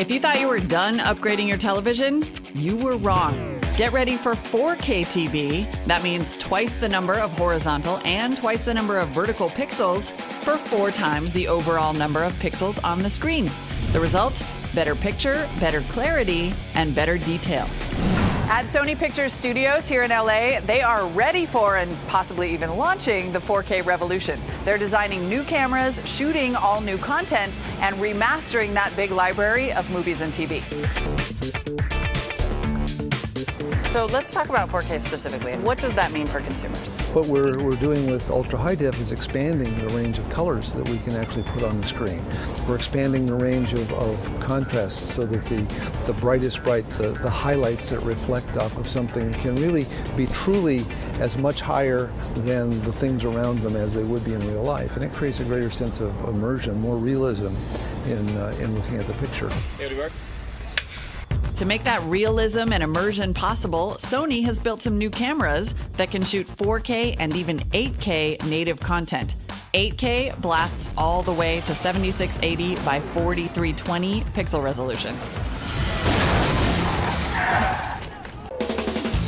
If you thought you were done upgrading your television, you were wrong. Get ready for 4K TV. That means twice the number of horizontal and twice the number of vertical pixels for 4 times the overall number of pixels on the screen. The result? Better picture, better clarity, and better detail. At Sony Pictures Studios here in LA, they are ready for and possibly even launching the 4K revolution. They're designing new cameras, shooting all new content, and remastering that big library of movies and TV. So let's talk about 4K specifically. What does that mean for consumers? What we're doing with ultra high def is expanding the range of colors that we can actually put on the screen. We're expanding the range of contrasts so that the brightest bright, the highlights that reflect off of something can really be truly as much higher than the things around them as they would be in real life. And it creates a greater sense of immersion, more realism in looking at the picture. To make that realism and immersion possible, Sony has built some new cameras that can shoot 4K and even 8K native content. 8K blasts all the way to 7680 by 4320 pixel resolution.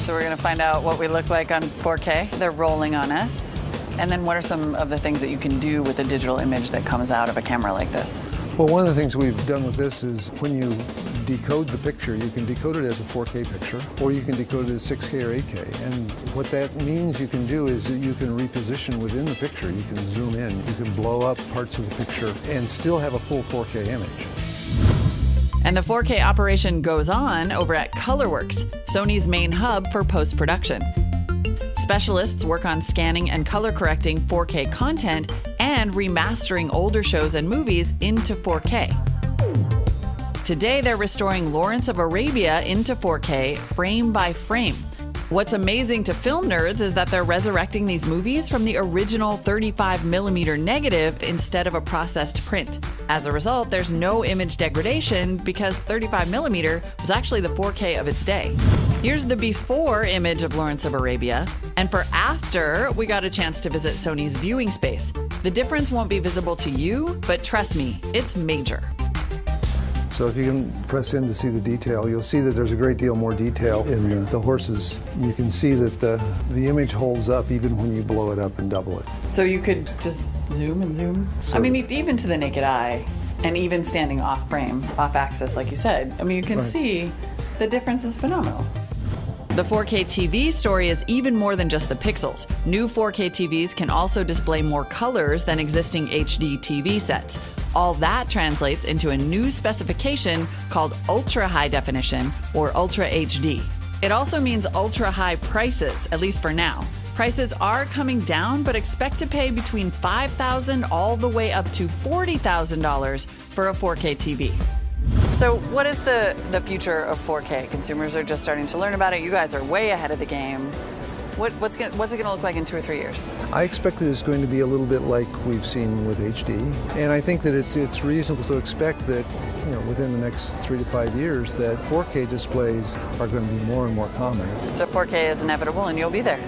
So we're going to find out what we look like on 4K. They're rolling on us. And then what are some of the things that you can do with a digital image that comes out of a camera like this? Well, one of the things we've done with this is when you decode the picture, you can decode it as a 4K picture, or you can decode it as 6K or 8K. And what that means you can do is that you can reposition within the picture. You can zoom in, you can blow up parts of the picture, and still have a full 4K image. And the 4K operation goes on over at ColorWorks, Sony's main hub for post-production. Specialists work on scanning and color correcting 4K content and remastering older shows and movies into 4K. Today, they're restoring Lawrence of Arabia into 4K frame by frame. What's amazing to film nerds is that they're resurrecting these movies from the original 35mm negative instead of a processed print. As a result, there's no image degradation because 35mm was actually the 4K of its day. Here's the before image of Lawrence of Arabia, and for after, we got a chance to visit Sony's viewing space. The difference won't be visible to you, but trust me, it's major. So if you can press in to see the detail, you'll see that there's a great deal more detail in the horses. You can see that the image holds up even when you blow it up and double it. So you could just zoom and zoom? So, I mean, even to the naked eye, and even standing off frame, off axis, like you said. I mean, you can see the difference is phenomenal. The 4K TV story is even more than just the pixels. New 4K TVs can also display more colors than existing HD TV sets. All that translates into a new specification called Ultra High Definition, or Ultra HD. It also means ultra high prices, at least for now. Prices are coming down, but expect to pay between $5,000 all the way up to $40,000 for a 4K TV. So what is the future of 4K? Consumers are just starting to learn about it. You guys are way ahead of the game. What's it going to look like in 2 or 3 years? I expect that it's going to be a little bit like we've seen with HD, and I think that it's reasonable to expect that within the next 3 to 5 years that 4K displays are going to be more and more common. So 4K is inevitable, and you'll be there.